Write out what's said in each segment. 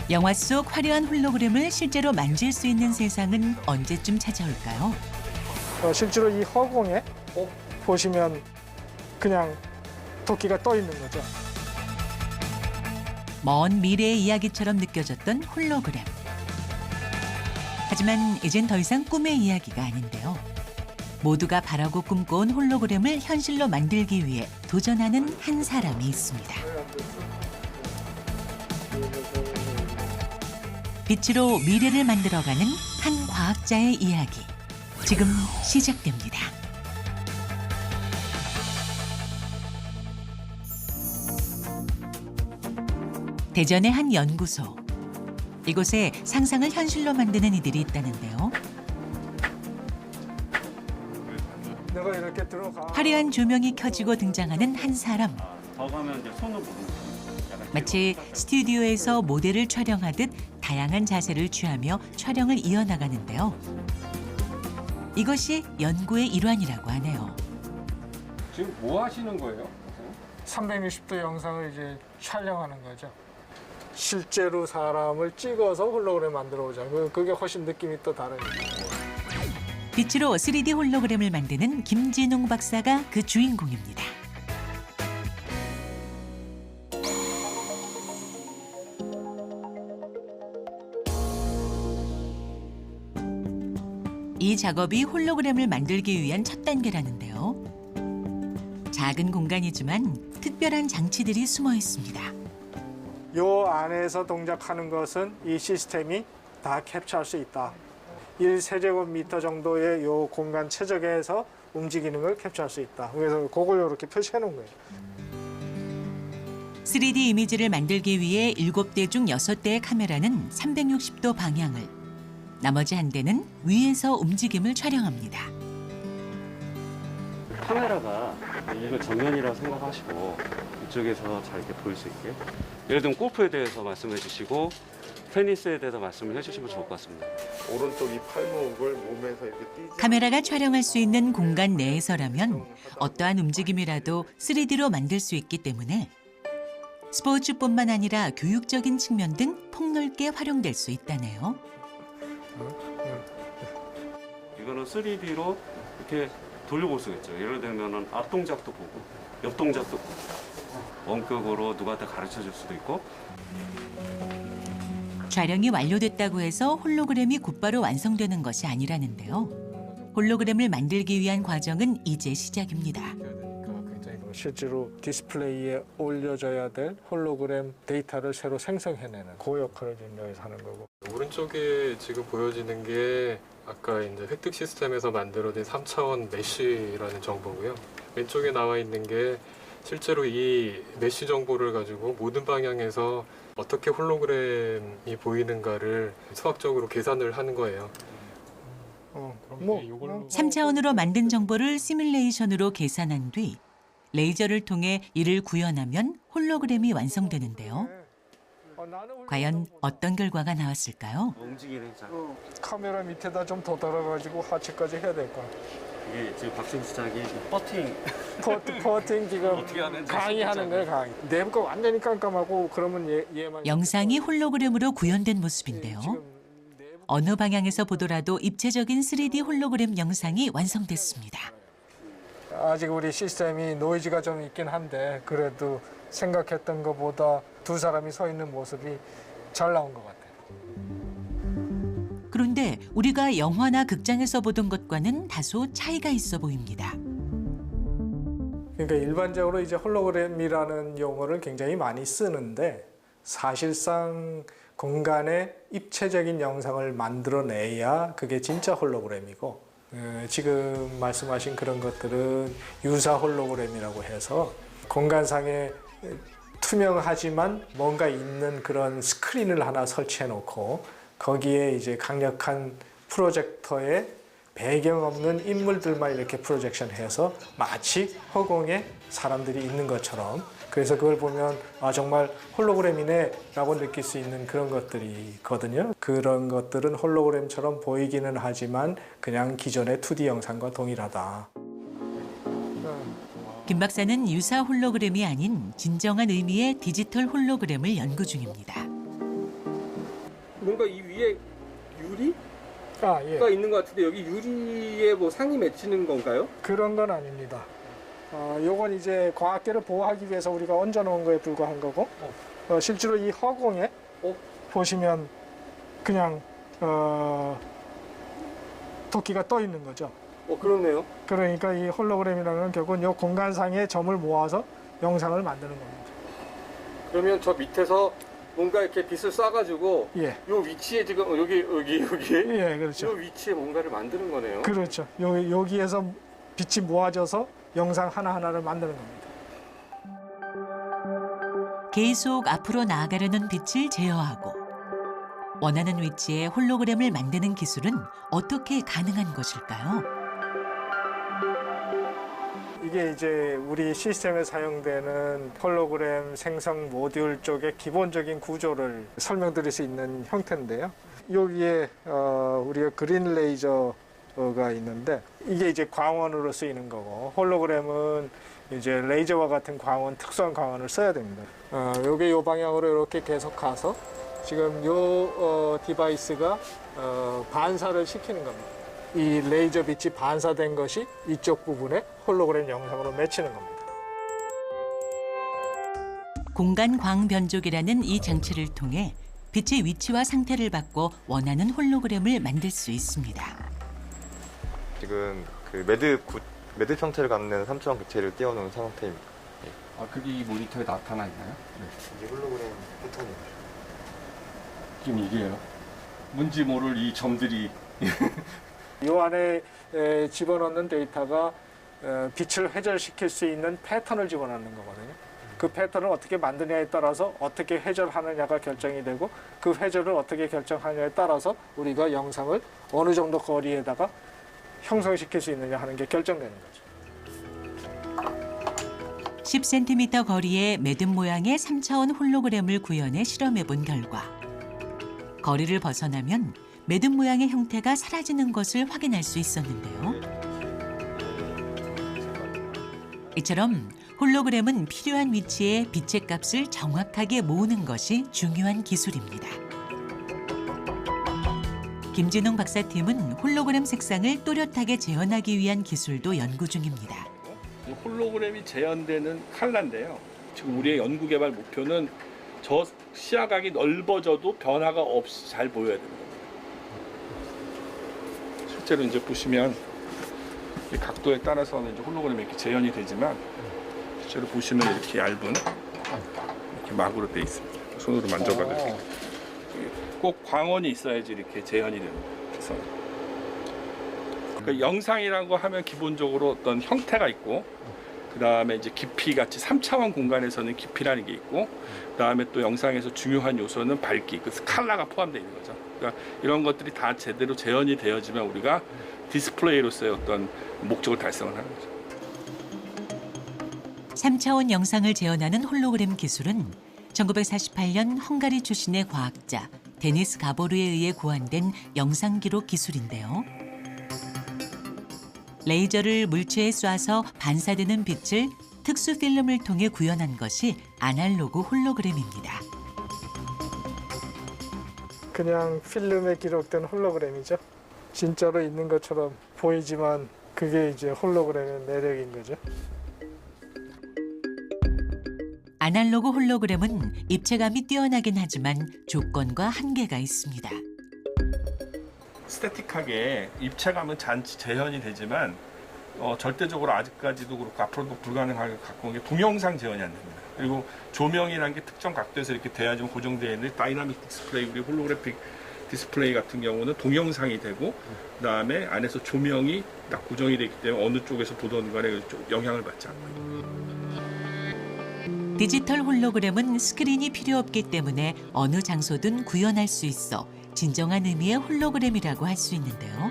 영화 속 화려한 홀로그램을 실제로 만질 수 있는 세상은 언제쯤 찾아올까요? 실제로 이 허공에 보시면 그냥 도끼가 떠 있는 거죠. 먼 미래의 이야기처럼 느껴졌던 홀로그램. 하지만 이젠 더 이상 꿈의 이야기가 아닌데요. 모두가 바라고 꿈꿔온 홀로그램을 현실로 만들기 위해 도전하는 한 사람이 있습니다. 빛으로 미래를 만들어가는 한 과학자의 이야기. 지금 시작됩니다. 대전의 한 연구소. 이곳에 상상을 현실로 만드는 이들이 있다는데요. 내가 이렇게 들어가. 화려한 조명이 켜지고 등장하는 한 사람. 더 가면 이제 손으로 보는 거예요. 마치 스튜디오에서 모델을 촬영하듯 다양한 자세를 취하며 촬영을 이어나가는데요. 이것이 연구의 일환이라고 하네요. 지금 뭐 하시는 거예요? 360도 영상을 이제 촬영하는 거죠. 실제로 사람을 찍어서 홀로그램 만들어 보자. 그게 훨씬 느낌이 또 다르니까. 빛으로 3D 홀로그램을 만드는 김진웅 박사가 그 주인공입니다. 이 작업이 홀로그램을 만들기 위한 첫 단계라는데요. 작은 공간이지만 특별한 장치들이 숨어 있습니다. 요 안에서 동작하는 것은 이 시스템이 다 캡처할 수 있다. 1세제곱미터 정도의 요 공간 최적에서 움직이는 걸 캡처할 수 있다. 그래서 그걸 이렇게 표시해 놓은 거예요. 3D 이미지를 만들기 위해 7대 중 6대의 카메라는 360도 방향을, 나머지 한 대는 위에서 움직임을 촬영합니다. 카메라가 이걸 정면이라고 생각하시고 이쪽에서 잘 이렇게 보일 수 있게. 예를 들면 골프에 대해서 말씀해 주시고 테니스에 대해서 말씀을 해주시면 좋을 것 같습니다. 오른쪽 이 팔목을 몸에서 이렇게 띄지. 카메라가 촬영할 수 있는 공간 내에서라면 어떠한 움직임이라도 3D로 만들 수 있기 때문에 스포츠뿐만 아니라 교육적인 측면 등 폭넓게 활용될 수 있다네요. 이거는 3D로 이렇게 돌려볼 수가 있죠. 예를 들면 앞 동작도 보고 옆 동작도 보고 원격으로 누구한테 가르쳐 줄 수도 있고. 촬영이 완료됐다고 해서 홀로그램이 곧바로 완성되는 것이 아니라는데요. 홀로그램을 만들기 위한 과정은 이제 시작입니다. 실제로 디스플레이에 올려져야 될 홀로그램 데이터를 새로 생성해내는 그 역할을 지금 여기서 하는 거고. 오른쪽에 지금 보여지는 게 아까 이제 획득 시스템에서 만들어진 3차원 메쉬라는 정보고요. 왼쪽에 나와 있는 게 실제로 이 메쉬 정보를 가지고 모든 방향에서 어떻게 홀로그램이 보이는가를 수학적으로 계산을 하는 거예요. 뭐 3차원으로 만든 정보를 시뮬레이션으로 계산한 뒤 레이저를 통해 이를 구현하면 홀로그램이 완성되는데요. 과연 어떤 결과가 나왔을까요? 움직이는 자. 카메라 밑에다 좀 더 달아가지고 하체까지 해야 될 거야. 이게 지금 박진수 장이 버팅. 퍼팅 지금 어떻게 하는지 강의하는 거예요, 강의. 내부가 완전히 깜깜하고 그러면 얘만. 영상이 홀로그램으로 구현된 모습인데요. 어느 방향에서 보더라도 입체적인 3D 홀로그램 영상이 완성됐습니다. 아직 우리 시스템이 노이즈가 좀 있긴 한데 그래도 생각했던 것보다 두 사람이 서 있는 모습이 잘 나온 것 같아요. 그런데 우리가 영화나 극장에서 보던 것과는 다소 차이가 있어 보입니다. 그러니까 일반적으로 이제 홀로그램이라는 용어를 굉장히 많이 쓰는데 사실상 공간에 입체적인 영상을 만들어내야 그게 진짜 홀로그램이고 지금 말씀하신 그런 것들은 유사 홀로그램이라고 해서 공간상에 투명하지만 뭔가 있는 그런 스크린을 하나 설치해 놓고 거기에 이제 강력한 프로젝터에 배경 없는 인물들만 이렇게 프로젝션해서 마치 허공에 사람들이 있는 것처럼, 그래서 그걸 보면 아 정말 홀로그램이네 라고 느낄 수 있는 그런 것들이 있거든요. 그런 것들은 홀로그램처럼 보이기는 하지만 그냥 기존의 2D 영상과 동일하다. 김 박사는 유사 홀로그램이 아닌 진정한 의미의 디지털 홀로그램을 연구 중입니다. 뭔가 이 위에 유리가 예. 있는 것 같은데 여기 유리에 뭐 상이 맺히는 건가요? 그런 건 아닙니다. 요건 이제 과학계를 보호하기 위해서 우리가 얹어 놓은 거에 불과한 거고, 실제로 이 허공에 보시면 그냥 토끼가 떠 있는 거죠. 그렇네요. 그러니까 이 홀로그램이라는 건 결국은 이 공간상의 점을 모아서 영상을 만드는 겁니다. 그러면 저 밑에서 뭔가 이렇게 빛을 쏴가지고 예, 요 위치에 지금 여기 예, 요 그렇죠. 위치에 뭔가를 만드는 거네요. 그렇죠. 여기에서 빛이 모아져서 영상 하나하나를 만드는 겁니다. 계속 앞으로 나아가려는 빛을 제어하고 원하는 위치에 홀로그램을 만드는 기술은 어떻게 가능한 것일까요? 이게 이제 우리 시스템에 사용되는 홀로그램 생성 모듈 쪽의 기본적인 구조를 설명드릴 수 있는 형태인데요. 여기에 우리가 그린 레이저가 있는데 이게 이제 광원으로 쓰이는 거고, 홀로그램은 이제 레이저와 같은 광원, 특수한 광원을 써야 됩니다. 요게 요 방향으로 이렇게 계속 가서 지금 요 디바이스가 반사를 시키는 겁니다. 이 레이저 빛이 반사된 것이 이쪽 부분에 홀로그램 영상으로 맺히는 겁니다. 공간 광 변조기라는 이 장치를 통해 빛의 위치와 상태를 바꿔 원하는 홀로그램을 만들 수 있습니다. 지금 그 매듭 형태를 갖는 3차원 객체를 띄워놓은 상태입니다. 그게 이 모니터에 나타나 있나요? 이게 홀로그램 패턴입니다. 지금 이게요. 뭔지 모를 이 점들이 이 안에 집어넣는 데이터가 빛을 회절시킬 수 있는 패턴을 집어넣는 거거든요. 그 패턴을 어떻게 만드냐에 따라서 어떻게 회절하느냐가 결정이 되고, 그 회절을 어떻게 결정하느냐에 따라서 우리가 영상을 어느 정도 거리에다가 형성시킬 수 있느냐 하는 게 결정되는 거죠. 10cm 거리의 매듭 모양의 3차원 홀로그램을 구현해 실험해 본 결과 거리를 벗어나면 매듭 모양의 형태가 사라지는 것을 확인할 수 있었는데요. 이처럼 홀로그램은 필요한 위치에 빛의 값을 정확하게 모으는 것이 중요한 기술입니다. 김진웅 박사팀은 홀로그램 색상을 또렷하게 재현하기 위한 기술도 연구 중입니다. 홀로그램이 재현되는 칼라인데요. 지금 우리의 연구 개발 목표는 저 시야각이 넓어져도 변화가 없이 잘 보여야 됩니다. 실제로 이제 보시면 이 각도에 따라서는 이제 홀로그램이 이렇게 재현이 되지만 실제로 보시면 이렇게 얇은 이렇게 막으로 돼 있습니다. 손으로 만져봐도 꼭 광원이 있어야지 이렇게 재현이 됩니다. 그래서 그러니까 영상이라고 하면 기본적으로 어떤 형태가 있고, 그 다음에 이제 깊이 같이 3차원 공간에서는 깊이라는 게 있고, 그 다음에 또 영상에서 중요한 요소는 밝기, 그 스칼라가 포함되어 있는 거죠. 그러니까 이런 것들이 다 제대로 재현이 되어지만 우리가 디스플레이로서의 어떤 목적을 달성을 하는 거죠. 3차원 영상을 재현하는 홀로그램 기술은 1948년 헝가리 출신의 과학자 데니스 가보르에 의해 고안된 영상 기록 기술인데요. 레이저를 물체에 쏴서 반사되는 빛을 특수 필름을 통해 구현한 것이 아날로그 홀로그램입니다. 그냥 필름에 기록된 홀로그램이죠. 진짜로 있는 것처럼 보이지만 그게 이제 홀로그램의 매력인 거죠. 아날로그 홀로그램은 입체감이 뛰어나긴 하지만 조건과 한계가 있습니다. 스태틱하게 입체감은 잔치 재현이 되지만 절대적으로 아직까지도 그렇고 앞으로도 불가능하게 갖고 온 게 동영상 재현이 안 됩니다. 그리고 조명이라는 게 특정 각도에서 이렇게 돼야지만 고정되어 있는 다이나믹 디스플레이, 우리 홀로그래픽 디스플레이 같은 경우는 동영상이 되고, 그다음에 안에서 조명이 딱 고정이 되기 때문에 어느 쪽에서 보던 간에 영향을 받지 않고. 디지털 홀로그램은 스크린이 필요 없기 때문에 어느 장소든 구현할 수 있어 진정한 의미의 홀로그램이라고 할 수 있는데요.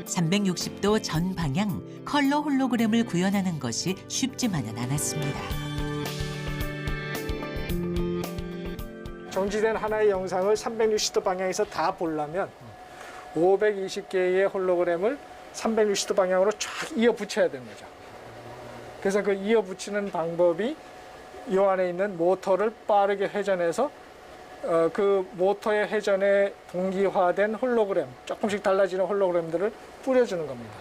360도 전 방향 컬러 홀로그램을 구현하는 것이 쉽지만은 않았습니다. 정지된 하나의 영상을 360도 방향에서 다 보려면 520개의 홀로그램을 360도 방향으로 쫙 이어 붙여야 되는 거죠. 그래서 그 이어 붙이는 방법이 이 안에 있는 모터를 빠르게 회전해서 그 모터의 회전에 동기화된 홀로그램, 조금씩 달라지는 홀로그램들을 뿌려주는 겁니다.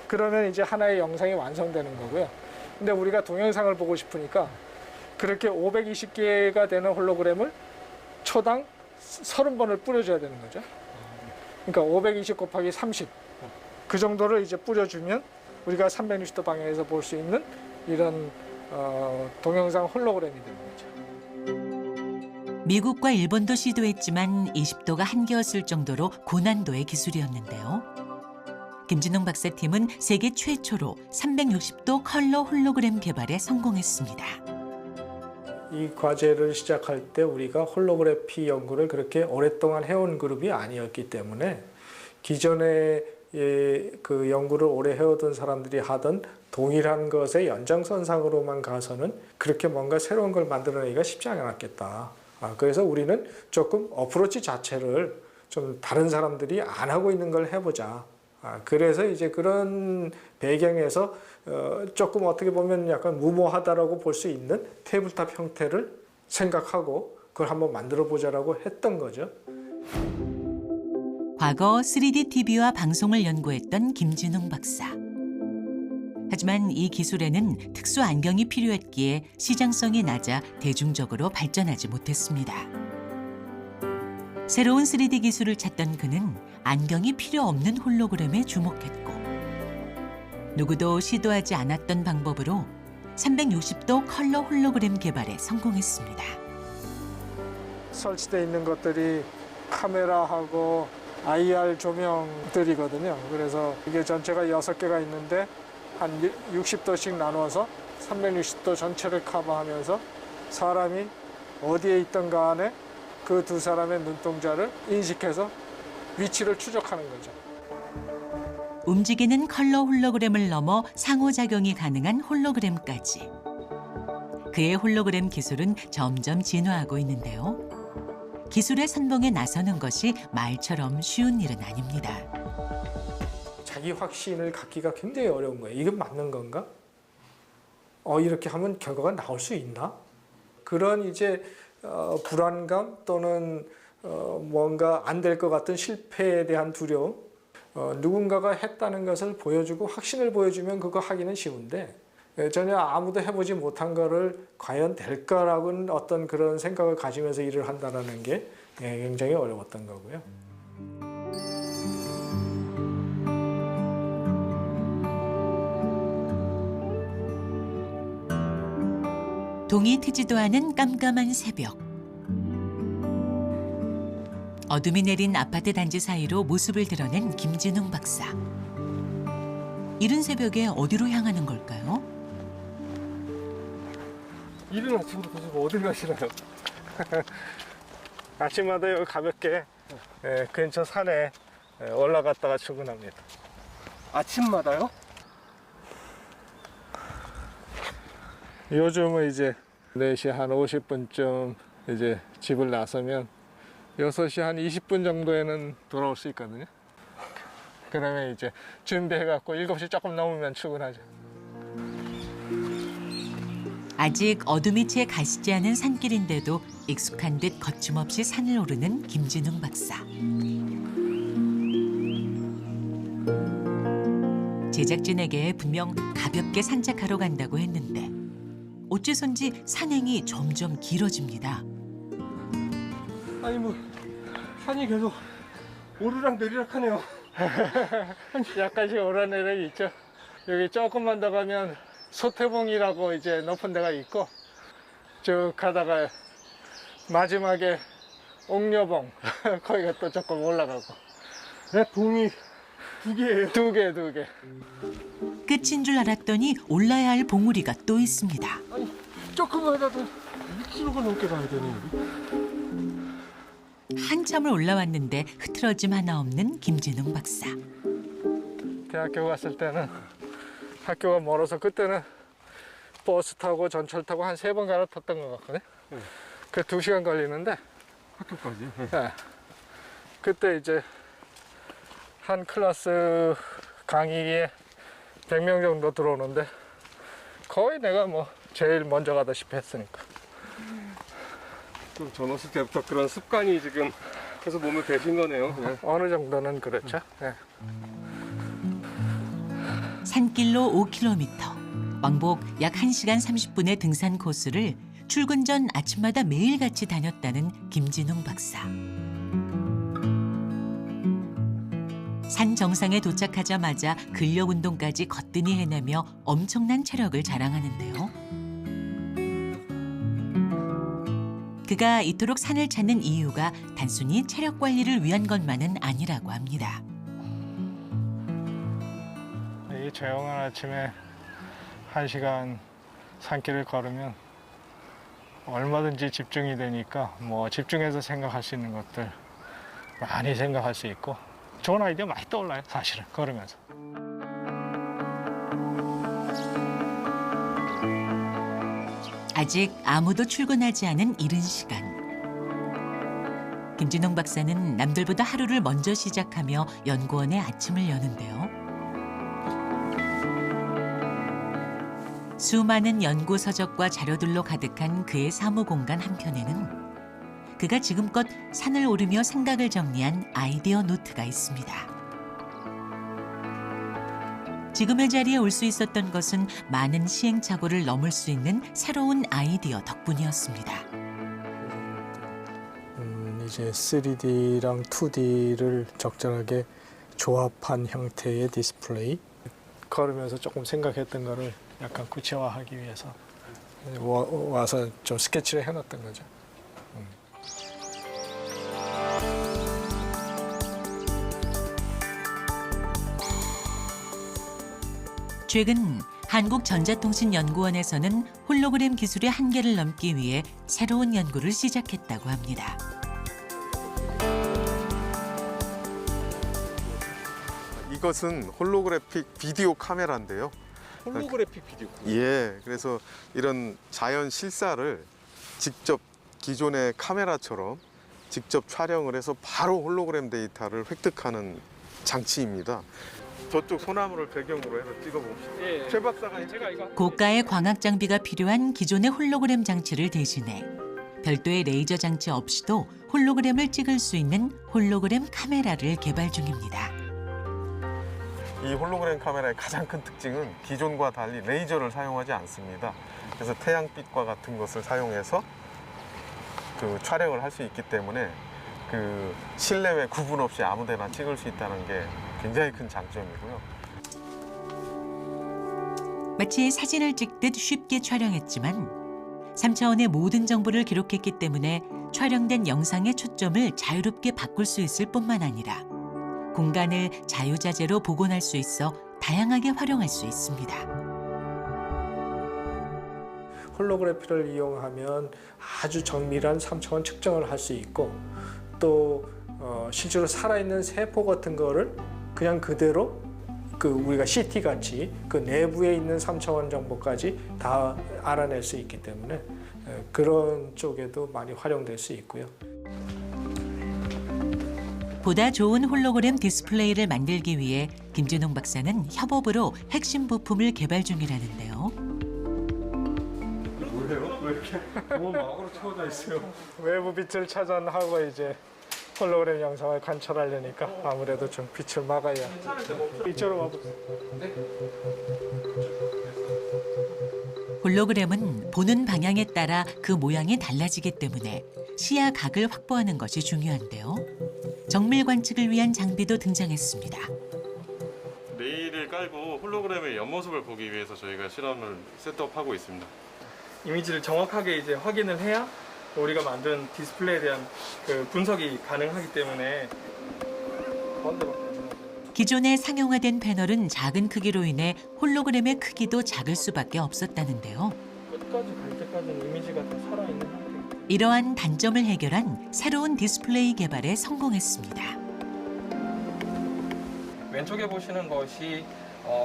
그러면 이제 하나의 영상이 완성되는 거고요. 근데 우리가 동영상을 보고 싶으니까 그렇게 520개가 되는 홀로그램을 초당 30번을 뿌려줘야 되는 거죠. 그러니까 520 곱하기 30. 그 정도를 이제 뿌려주면 우리가 360도 방향에서 볼 수 있는 이런 동영상 홀로그램이 되는 거죠. 미국과 일본도 시도했지만 20도가 한계였을 정도로 고난도의 기술이었는데요. 김진웅 박사 팀은 세계 최초로 360도 컬러 홀로그램 개발에 성공했습니다. 이 과제를 시작할 때 우리가 홀로그래피 연구를 그렇게 오랫동안 해온 그룹이 아니었기 때문에 기존에 그 연구를 오래 해오던 사람들이 하던 동일한 것의 연장선상으로만 가서는 그렇게 뭔가 새로운 걸 만들어내기가 쉽지 않았겠다. 그래서 우리는 조금 어프로치 자체를 좀 다른 사람들이 안 하고 있는 걸 해보자. 그래서 이제 그런 배경에서 조금 어떻게 보면 약간 무모하다라고 볼 수 있는 테이블탑 형태를 생각하고 그걸 한번 만들어 보자라고 했던 거죠. 과거 3D TV와 방송을 연구했던 김진웅 박사. 하지만 이 기술에는 특수 안경이 필요했기에 시장성이 낮아 대중적으로 발전하지 못했습니다. 새로운 3D 기술을 찾던 그는 안경이 필요 없는 홀로그램에 주목했고 누구도 시도하지 않았던 방법으로 360도 컬러 홀로그램 개발에 성공했습니다. 설치되어 있는 것들이 카메라하고 IR 조명들이거든요. 그래서 이게 전체가 6개가 있는데 한 60도씩 나눠서 360도 전체를 커버하면서 사람이 어디에 있던 간에 그 두 사람의 눈동자를 인식해서 위치를 추적하는 거죠. 움직이는 컬러 홀로그램을 넘어 상호작용이 가능한 홀로그램까지. 그의 홀로그램 기술은 점점 진화하고 있는데요. 기술의 선봉에 나서는 것이 말처럼 쉬운 일은 아닙니다. 자기 확신을 갖기가 굉장히 어려운 거예요. 이건 맞는 건가? 이렇게 하면 결과가 나올 수 있나? 그런 이제 불안감 또는 뭔가 안 될 것 같은 실패에 대한 두려움. 누군가가 했다는 것을 보여주고 확신을 보여주면 그거 하기는 쉬운데 전혀 아무도 해보지 못한 거를 과연 될까라고는 어떤 그런 생각을 가지면서 일을 한다는 게 굉장히 어려웠던 거고요. 동이 트지도 않은 깜깜한 새벽. 어둠이 내린 아파트 단지 사이로 모습을 드러낸 김진웅 박사. 이른 새벽에 어디로 향하는 걸까요? 이른 아침부터 지금 어딜 가시나요? 아침마다 여기 가볍게 근처 산에 올라갔다가 출근합니다. 아침마다요? 요즘은 이제 4시 한 50분쯤 이제 집을 나서면 6시 한 20분 정도에는 돌아올 수 있거든요. 그러면 이제 준비해갖고 7시 조금 넘으면 출근하죠. 아직 어둠이 채 가시지 않은 산길인데도 익숙한 듯 거침없이 산을 오르는 김진웅 박사. 제작진에게 분명 가볍게 산책하러 간다고 했는데 어째선지 산행이 점점 길어집니다. 아니 뭐 산이 계속 오르락 내리락 하네요. 약간씩 오르내림이 있죠. 여기 조금만 더 가면 소태봉이라고 이제 높은 데가 있고 쭉 가다가 마지막에 옥녀봉 거기가 또 조금 올라가고. 내 봉이 2개예요. 2개. 끝인 줄 알았더니 올라야 할 봉우리가 또 있습니다. 아니 조금만 가도 6km가 넘게 가야 되네. 한참을 올라왔는데 흐트러짐 하나 없는 김진웅 박사. 대학교 갔을 때는 학교가 멀어서 그때는 버스 타고 전철 타고 한 3번 갈아탔던 것 같거든요. 그 2시간 걸리는데 학교까지? 네. 그때 이제 한 클래스 강의에 100명 정도 들어오는데 거의 내가 뭐 제일 먼저 가다시피 했으니까. 좀 젊었을 때부터 그런 습관이 지금 계속 몸에 배신 거네요. 그냥. 어느 정도는 그렇죠. 네. 산길로 5km, 왕복 약 1시간 30분의 등산 코스를 출근 전 아침마다 매일같이 다녔다는 김진웅 박사. 산 정상에 도착하자마자 근력 운동까지 거뜬히 해내며 엄청난 체력을 자랑하는데요. 그가 이토록 산을 찾는 이유가 단순히 체력 관리를 위한 것만은 아니라고 합니다. 이 조용한 아침에 1시간 산길을 걸으면 얼마든지 집중이 되니까 뭐 집중해서 생각할 수 있는 것들 많이 생각할 수 있고 좋은 아이디어 많이 떠올라요, 사실은 걸으면서. 아직 아무도 출근하지 않은 이른 시간. 김진웅 박사는 남들보다 하루를 먼저 시작하며 연구원의 아침을 여는데요. 수많은 연구 서적과 자료들로 가득한 그의 사무 공간 한켠에는 그가 지금껏 산을 오르며 생각을 정리한 아이디어 노트가 있습니다. 지금의 자리에 올 수 있었던 것은 많은 시행착오를 넘을 수 있는 새로운 아이디어 덕분이었습니다. 이제 3D랑 2D를 적절하게 조합한 형태의 디스플레이. 걸으면서 조금 생각했던 거를 약간 구체화하기 위해서 와서 좀 스케치를 해놨던 거죠. 최근 한국전자통신연구원에서는 홀로그램 기술의 한계를 넘기 위해 새로운 연구를 시작했다고 합니다. 이것은 홀로그래픽 비디오 카메라인데요. 홀로그래픽 비디오. 예, 그래서 이런 자연 실사를 직접 기존의 카메라처럼 직접 촬영을 해서 바로 홀로그램 데이터를 획득하는 장치입니다. 저쪽 소나무를 배경으로 해서 찍어봅시다. 최 박사가 제가 이거 고가의 광학 장비가 필요한 기존의 홀로그램 장치를 대신해 별도의 레이저 장치 없이도 홀로그램을 찍을 수 있는 홀로그램 카메라를 개발 중입니다. 이 홀로그램 카메라의 가장 큰 특징은 기존과 달리 레이저를 사용하지 않습니다. 그래서 태양빛과 같은 것을 사용해서 그 촬영을 할 수 있기 때문에 그 실내외 구분 없이 아무데나 찍을 수 있다는 게 굉장히 큰 장점이고요. 마치 사진을 찍듯 쉽게 촬영했지만 3차원의 모든 정보를 기록했기 때문에 촬영된 영상의 초점을 자유롭게 바꿀 수 있을 뿐만 아니라 공간을 자유자재로 복원할 수 있어 다양하게 활용할 수 있습니다. 홀로그래피를 이용하면 아주 정밀한 3차원 측정을 할 수 있고 또 실제로 살아있는 세포 같은 거를 그냥 그대로 그 우리가 CT 같이 그 내부에 있는 3차원 정보까지 다 알아낼 수 있기 때문에 그런 쪽에도 많이 활용될 수 있고요. 보다 좋은 홀로그램 디스플레이를 만들기 위해 김진웅 박사는 협업으로 핵심 부품을 개발 중이라는데요. 뭐예요? 왜 이렇게 너무 막으로 채워져 있어요? 외부 빛을 차단하고 이제 홀로그램 영상을 관찰하려니까 아무래도 좀 빛을 막아야. 이쪽으로 와보세요. 홀로그램은 보는 방향에 따라 그 모양이 달라지기 때문에 시야 각을 확보하는 것이 중요한데요. 정밀 관측을 위한 장비도 등장했습니다. 레일을 깔고 홀로그램의 옆모습을 보기 위해서 저희가 실험을 셋업하고 있습니다. 이미지를 정확하게 이제 확인을 해야 우리가 만든 디스플레이에 대한 그 분석이 가능하기 때문에 기존의 상용화된 패널은 작은 크기로 인해 홀로그램의 크기도 작을 수밖에 없었다는데요. 끝까지 갈 때까지는 이미지가 다 살아있는 상태입니다. 이러한 단점을 해결한 새로운 디스플레이 개발에 성공했습니다. 왼쪽에 보시는 것이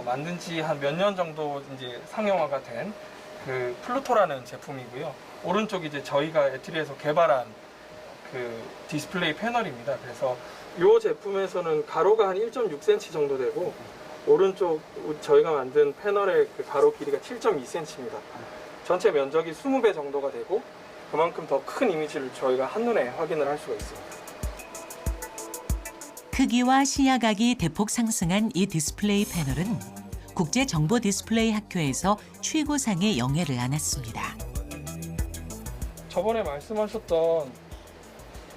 만든 지 한 몇 년 정도 이제 상용화가 된 그 플루토라는 제품이고요. 오른쪽이 이제 저희가 에트리에서 개발한 그 디스플레이 패널입니다. 그래서 이 제품에서는 가로가 한 1.6cm 정도 되고 오른쪽 저희가 만든 패널의 그 가로 길이가 7.2cm입니다. 전체 면적이 20배 정도가 되고 그만큼 더 큰 이미지를 저희가 한눈에 확인을 할 수가 있습니다. 크기와 시야각이 대폭 상승한 이 디스플레이 패널은 국제정보 디스플레이 학교에서 최고상의 영예를 안았습니다. 저번에 말씀하셨던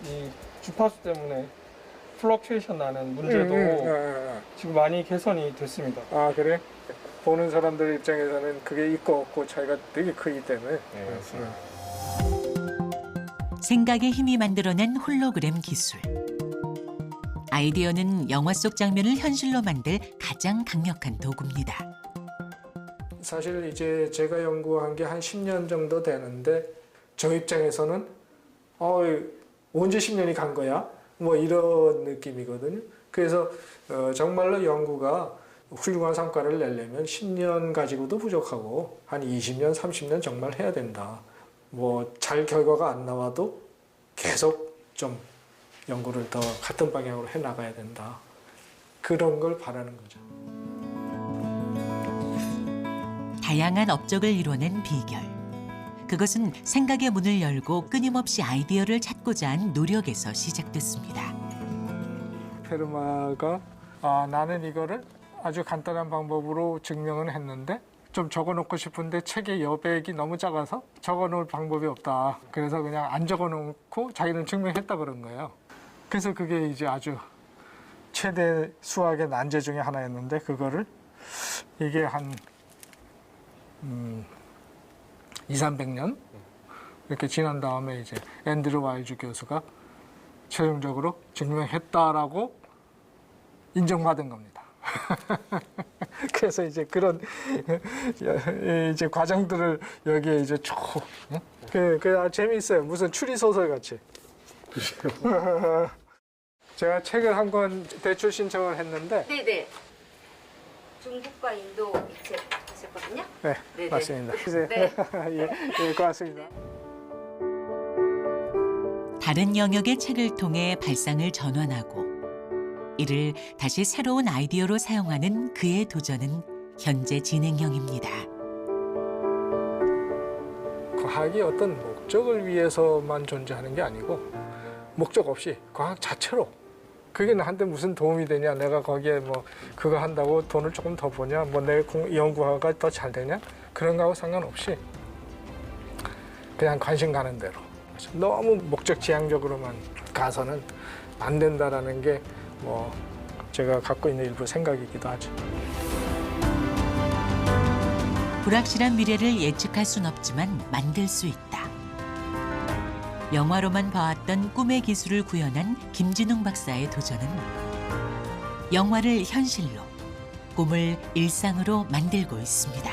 이 주파수 때문에 플럭츄에이션 나는 문제도 지금 많이 개선이 됐습니다. 아 그래? 보는 사람들 입장에서는 그게 있고 없고 차이가 되게 크기 때문에. 생각의 힘이 만들어낸 홀로그램 기술. 아이디어는 영화 속 장면을 현실로 만들 가장 강력한 도구입니다. 사실 이제 제가 연구한 게 한 10년 정도 되는데 저 입장에서는 언제 10년이 간 거야? 뭐 이런 느낌이거든요. 그래서 정말로 연구가 훌륭한 성과를 내려면 10년 가지고도 부족하고 한 20년, 30년 정말 해야 된다. 뭐 잘 결과가 안 나와도 계속 좀 연구를 더 같은 방향으로 해나가야 된다. 그런 걸 바라는 거죠. 다양한 업적을 이뤄낸 비결. 그것은 생각의 문을 열고 끊임없이 아이디어를 찾고자 한 노력에서 시작됐습니다. 페르마가 나는 이거를 아주 간단한 방법으로 증명은 했는데 좀 적어놓고 싶은데 책의 여백이 너무 작아서 적어놓을 방법이 없다. 그래서 그냥 안 적어놓고 자기는 증명했다 그런 거예요. 그래서 그게 이제 아주 최대 수학의 난제 중에 하나였는데 그거를 이게 한 200~300년 이렇게 지난 다음에 이제 앤드류 와이즈 교수가 최종적으로 증명했다라고 인정받은 겁니다. 그래서 이제 그런 이제 과정들을 여기에 이제 쭉 재미있어요. 무슨 추리 소설 같이. 제가 책을 한 권 대출 신청을 했는데. 네네. 중국과 인도 책 하셨거든요. 네, 네네. 맞습니다. 네. 예, 고맙습니다. 다른 영역의 책을 통해 발상을 전환하고 이를 다시 새로운 아이디어로 사용하는 그의 도전은 현재 진행형입니다. 과학이 어떤 목적을 위해서만 존재하는 게 아니고 목적 없이 과학 자체로 그게 나한테 무슨 도움이 되냐, 내가 거기에 뭐 그거 한다고 돈을 조금 더 버냐, 뭐 내 연구가 더 잘 되냐, 그런 거하고 상관없이 그냥 관심 가는 대로 너무 목적 지향적으로만 가서는 안 된다라는 게 뭐 제가 갖고 있는 일부 생각이기도 하죠. 불확실한 미래를 예측할 순 없지만 만들 수 있다. 영화로만 봐왔던 꿈의 기술을 구현한 김진웅 박사의 도전은 영화를 현실로, 꿈을 일상으로 만들고 있습니다.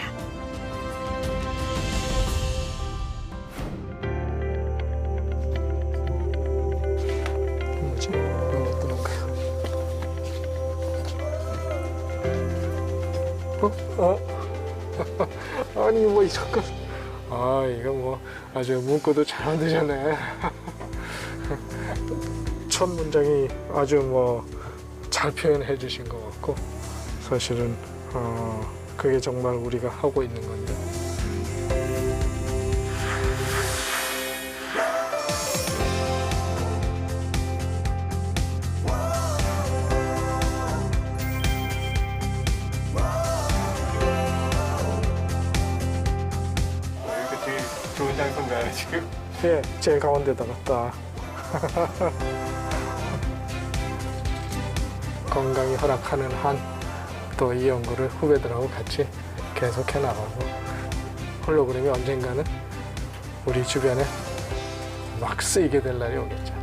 뭐지? 이거 어떤 건가요? 아니 뭐 이런 거. 이거 뭐 아주 문구도 잘 만드셨네. 첫 문장이 아주 뭐 잘 표현해 주신 것 같고 사실은 그게 정말 우리가 하고 있는 건데. 이렇게 제일 좋은 장소인가요 지금? 예, 제일 가운데다가 딱 건강이 허락하는 한 또 이 연구를 후배들하고 같이 계속해 나가고 홀로그램이 언젠가는 우리 주변에 막 쓰이게 될 날이 오겠죠.